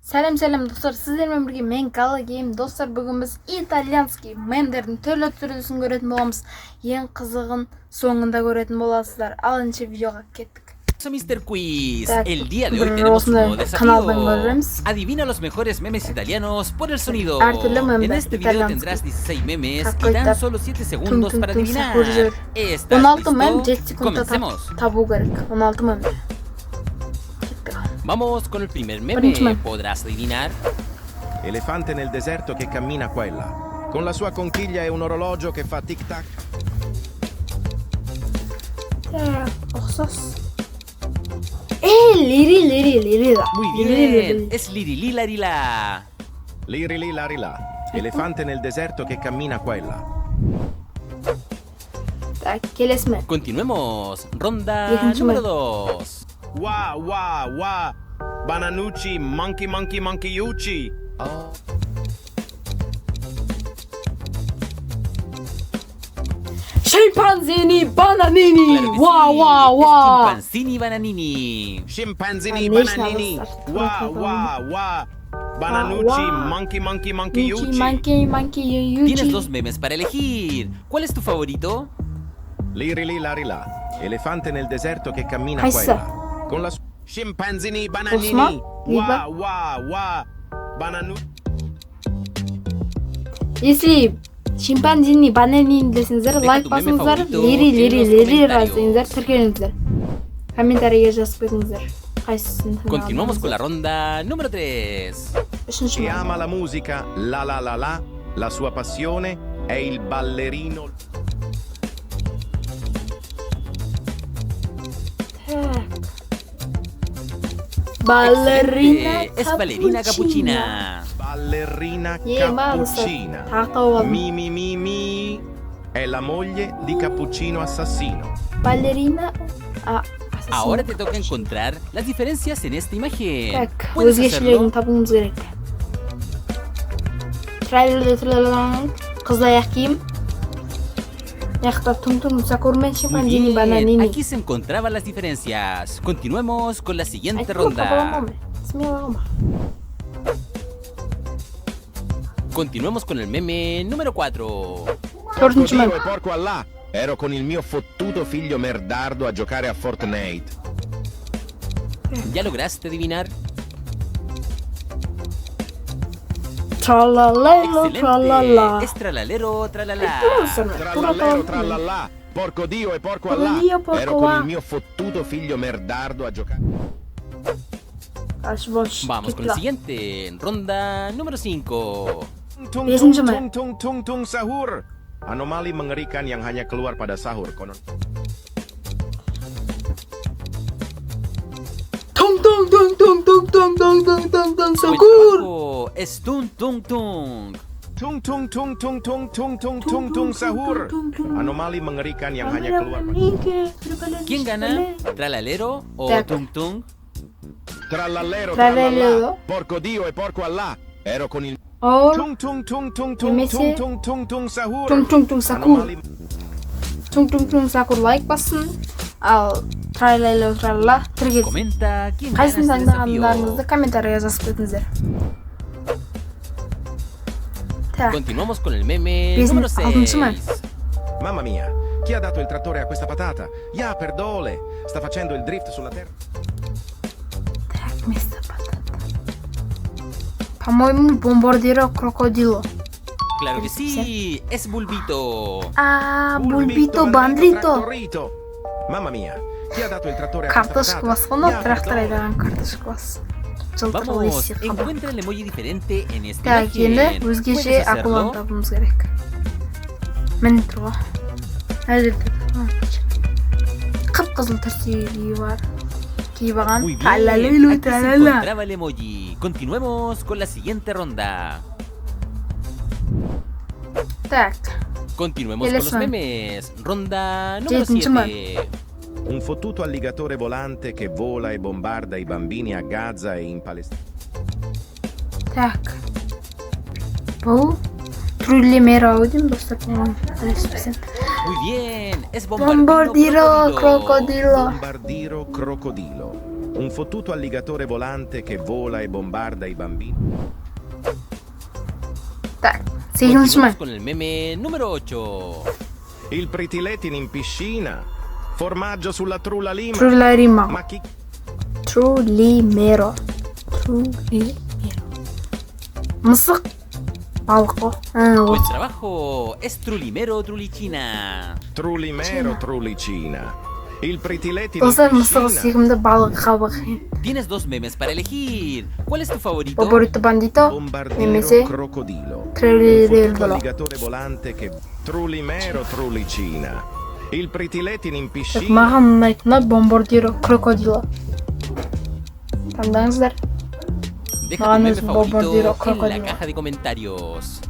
Selam dostlar, sizlerle birlikte men Gala Game dostlar, bugün biz italyanski memlerin töрлө türlüsün görетін боламыз. Ең қызығын соңында көретін боласыздар. Ал ендеше видеоға кеттік. Mr. Quiz. Так, El día de hoy tenemos un nuevo kanaldan desafío. görürüz. Adivina los mejores memes italianos por el sonido. Әртүрлі En мемдер este video итальянский. tendrás 16 memes y Какой-то tan solo 7 segundos para adivinar. ¿Estás 16 мем listo? 7 секундта Comencemos. табу керек. 16 мем. Vamos con el primer Birinci meme. meme. ¿Podrás adivinar? Elefante nel deserto che cammina qua e là. Con la sua conchiglia e un orologio che fa tic-tac. Ұқсас. Лири да. Muy bien. Es Lirilarilila. Liri lari là. Elefante nel deserto che cammina qua e là. Так, келесі мем. Continuemos. Ronda Birinci número meme. 2. Wa. Bananucci, monkeyucci. Oh. Scimpanzini bananini. Claro que Wow. sí, es Chimpanzini Bananini. Scimpanzini, Anneci bananini. alırlar. Wa. Bananucci, monkeyucci. Monkey, Yuji. Tienes dos memes para elegir. ¿Cuál es tu favorito? Liri lari là. Elefante nel deserto che cammina qua e Haysa. là. Con la sua scimpanzini, Osman, bananini. Liba. Wa. Bananucci. Если шимпанзини бананин десеңіздер, Deja лайк tu meme басыңыздар, favorito лири en los comentarios. жазыңыздар, тіркеліңіздер. Комментарийге жазып кетіңіздер. Қайсысын Continuamos con la ronda número 3. Үшінші Che мем. ama la musica, la sua passione è il ballerino. Ballerina Es ballerina capuchina. Ballerina Cappuccina. Cappuccina. Mi. È la moglie di Cappuccino assassino. Ballerina. Ahora te toca encontrar las diferencias en esta imagen. Так, ¿Puedes өзгешелерін hacerlo? табуымыз керек. Трайлер қызыл аяқ киім. Яқта тұм сакур мен Muy шимпанзини bien. бананини. Aquí se encontraban las diferencias. Continuemos con la siguiente Айтып ronda. қабаламын. Смело қылма. Continuemos con el meme número 4. Төртінші мем. E porco Allah. Ero con il mio fottuto figlio merdardo a giocare a Fortnite. ¿Ya lograste adivinar? Tralalelo, Excelente. tralala. Es tralalero, tralala. Trallallero, trallallà. Porco Dio e porco Porco Allah. Dio, porco Ero con Allah. il mio fottuto figlio merdardo a giocare. Vamos con el siguiente. Ronda número 5. Tung sahur. Anomali mengerikan yang hanya keluar pada sahur. Konon. Buen Sakur. trabajo. Es tung tung tung. Tung sahur. Anomali mengerikan yang hanya keluar pada. ¿Quién gana? ¿Tralalero o Tak. tung tung? Trallallero, Trallallero. trallallà. Porco Dio e porco Allah. Ero con il Or tung sahur. Sakur. Anomali Sakur like бассын. Ал трайлело тралла тіркелсін. Comenta quién gana Қайсысын este таңдағандарыңызды desafío. комментарийға жазып кетіңіздер. Так, Continuamos con el meme Business número алтыншы 6. мем. Mamma mia, chi ha dato il trattore a questa patata? Ya, perdole, sta facendo il drift sulla terra. Так, место потата. По-моему, бомбардиро крокодило. Claro que sí, es Bulbito. Бульбито бандрито. Trattorito. Mamma mia, chi ha dato il trattore a questa Картошка patata? бас қонып, Ya, трактор perdole. айдаған картошка бас. Жылтыр Vamos, лиси қабы. encuentra el emoji diferente en esta Так, imagen. енді өзгеше ¿Puedes акуланы hacerlo? табуымыз керек. Міне тұр ғой. Әзірде қып-қызыл түртегі бар. Киіп алған. Muy bien, Тралалелу, aquí se тралала. encontraba el emoji. Continuemos con la siguiente ronda. Так, Continuemos con los Elefante. memes. Ronda número Жетінші мем. 7. Un fottuto alligatore volante che vola e bombarda i bambini a Gaza e in Palestina. Так. Бұл труллемеро деймін достар. Қателеспесем. Muy bien, es Bombardiro Bombardiro crocodilo. Bombardiro crocodilo. un fottuto alligatore volante che vola e bombarda i bambini. Так, сегізінші Continuamos мен. con el meme número 8. Il pritiletin in piscina. Formaggio sulla trulla lima. Труларима. Ma chi... Трулимеро. Трулимеро. Мысық. Балық қой. Buen trabajo. Es Trulimero Trulichina. Trullimero trullicina. Il pritiletin in Достар мысығы piscina. сүйкімді балық қабық. Tienes dos memes para elegir. ¿Cuál es tu favorito? Боборито бандито. Bombardiro Немесе crocodilo. Un трулирелдоло. fottuto alligatore volante che... Trullimero trullicina. Il pritiletin in Так, piscina. маған ұнайтыны бомбардиро крокодило. Таңдаңыздар. Deja tu Vamos, meme favorito Bombardiro en la Crocodilo. caja de comentarios.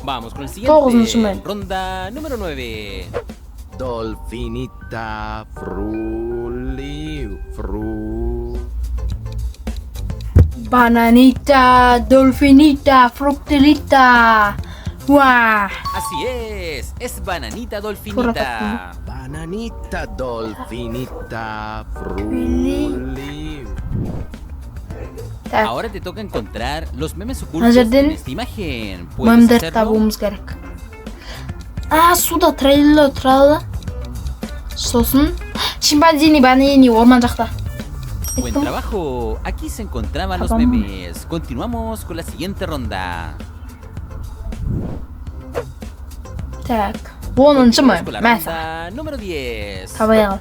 Vamos con el Todos siguiente. men. Ronda número 9. Dolfinita frulli fru. Bananita, dolfinita, fructilita. ¡Guau! Así es Bananita Dolfinita. Bananita dolfinita frulli. Так, Ahora te toca encontrar los memes ocultos Hazardin. en esta imagen. ¿Puedes мемдер hacerlo? табуымыз керек. Суда трейлер тұрады. Сосын шимпанзини, банани орман жақта. Buen trabajo. Aquí se encontraban los Vamos. memes. Continuamos con la siguiente ronda. Так, 10-шы Continuamos мем. con la Мәсі. ronda número 10. Табай ал.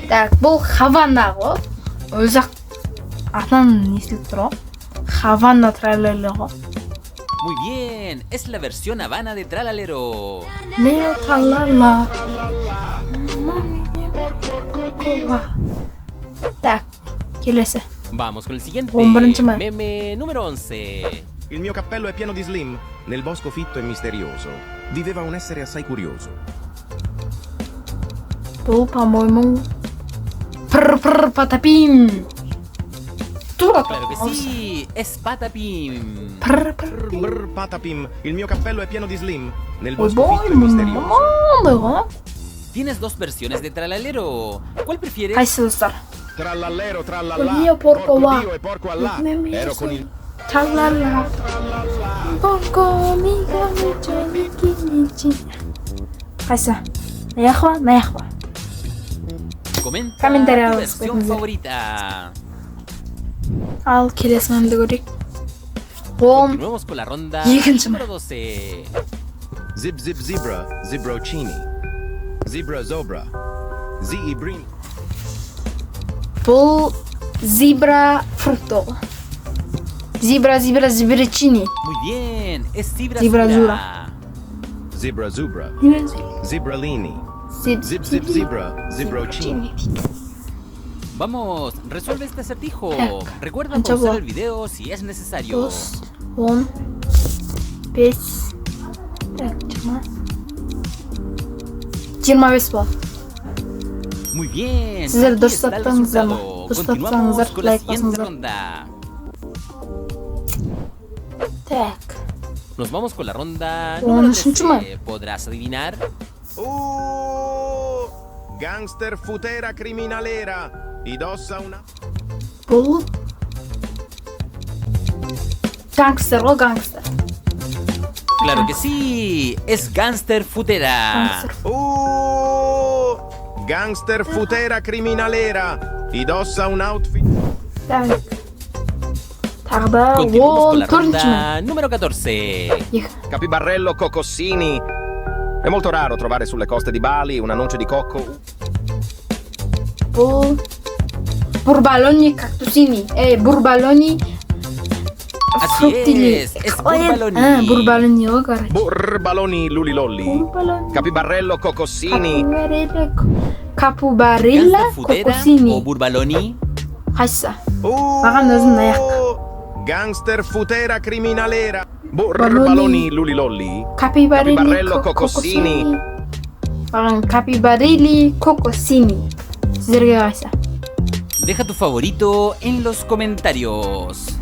Так, бұл Хавана ғой. Өзі атынан естіліп тұр ғой. Хавана трейлерлер ғой. Muy bien. Es la versión Habana de Tralalero. Лео тралала. Так, келесі. Vamos con el siguiente. 11-шы мем. Meme número 11. Il mio cappello è pieno di Slim. Nel bosco fitto e misterioso viveva un essere assai curioso. Бұл, по-моему, пр патапим. Тура Claro que sí. Es Patapim. Пр Brr, patapim, il mio cappello è pieno di Slim. Nel Ой, bosco бой, fitto e misterioso. мынандай ғой. Tienes dos versiones de Tralalero. ¿Cuál prefieres? Қайсы достар? Trallallero, trallallà. Oddio, porco va. Dio e porco allà. Meme Ero sono- con il... Тралала. Бонго, мига, мичо, мики, мичи. Қайсы? Наяқ па, наяқ па? Comenta Комментарий tu алыңыз, versión көтіңіздер. favorita. Ал келесі мемді көрейік. 10. Continuamos con la ronda Екінші número мем. 12. Zip zip zebra, zebrocini. Zebra zobra. Zibrin. Бұл зибра фрукто. Зибра, зибрачини. Muy bien. Es Zibra Zibra Zura. Zebra zubra. Zebralini. Zip, Zip zip zebra, zebrocini. Vamos, resuelve este acertijo. Так, Recuerda қанша pausar болады? el video si es necesario. 9, 10, 5, так, 25 болады. Muy bien. Сіздер aquí дұрыс está el таптыңыздар ма? resultado. Дұрыс Continuamos таптыңыздар, con la лайк siguiente басыңыздар. ronda. Так, Nos vamos con la ronda Oh, número no es un 13. ¿Podrás adivinar? Gangster futera criminalera. Indossa una... бұл гангстер ғой, гангстер. Claro que sí. Es Gangster Futera. Гангстер. Gangster futera criminalera. Indossa un outfit... Так. Тағы да Continuamos con la 14-ші мем. ronda número 14. Екі. Capibarrello cocossini. È molto raro trovare sulle coste di Bali una noce di cocco. Бұл бурбалони кактусини. Бурбалони Así фруктили. es Burbaloni. Бурбалони ғой, короче. Burbaloni lulilolli. Бурбалони. Capibarrello cocossini. Капубарилла Gangster Futera o кокосини. Burbaloni. Қайсы? Маған өзім наяқ. Gangster futera criminalera. Burbaloni lulilolli. Капибарили Capibarrello cocossini. кокосини. Маған капибарили кокосини. Сіздерге қайсы? Deja tu favorito en los comentarios.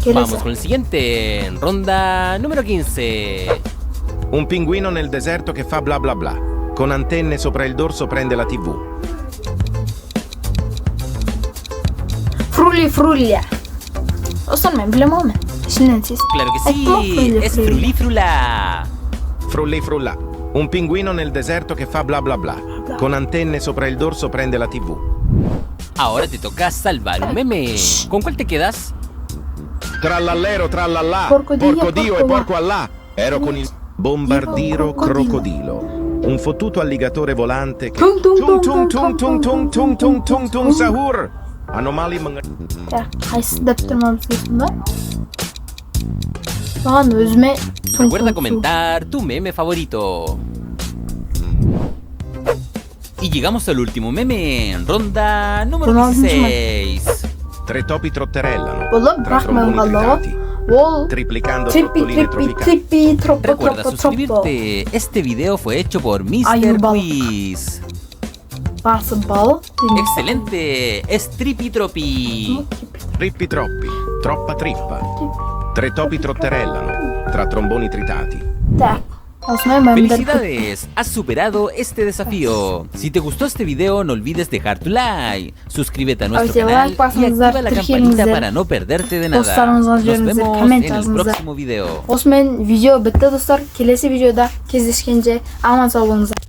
Vamos Келесі. con el siguiente. Ronda número 15. Un pinguino nel deserto che fa bla bla bla. Con antenne sopra il dorso prende la TV. Frulli. Dostlar ben bilemem mi? Şimdiden siz. Claro que Ecco, sí, es Frulifrula. Frulli frulla. Un pinguino nel deserto che fa bla bla bla. Con antenne sopra il dorso prende la TV. Ahora te toca salvar un meme. ¿Con cuál te quedas? Trallallero trallallà. Porco Dio, Porco Dio e porco porco Allah. Ero con il bombardiro crocodilo. crocodilo. Un fottuto alligatore volante che Tung, tung, tung tung, tung tung tung tung tung tung tung sahur. Anomali Ya kayısı deptirmemiz gerekiyor. Bana özüme Recuerda comentar tu meme favorito. Y llegamos al último meme, ronda número Ronaldo 16. Tre topi trotterellano. Oğlum Tra bırakmayın tromboni valla. tritati, Wol. triplicando Trippi trottoline tropicali. trippi troppo Recuerda troppo troppo. suscribirte. Este video fue hecho por Mr. Ayubalık. Quiz. Varsa bal. Excelente, es Tripi Tropi. Trippi troppi, troppa trippa. Tre topi trotterellano. Tra tromboni tritati. Tak. Aslında ben de Felicidades, has superado este desafío. Si te gustó este video, no olvides dejar tu like, suscríbete a nuestro Abi, canal like y basmanızı, activa la Türkiye'nize, campanita para no perderte de nada. dostlarınıza, Nos canlarınıza, vemos comment en el yazınıza. próximo video. Osman video bitti dostlar. Kelesi videoda кездескенше аман сау болыңыздар.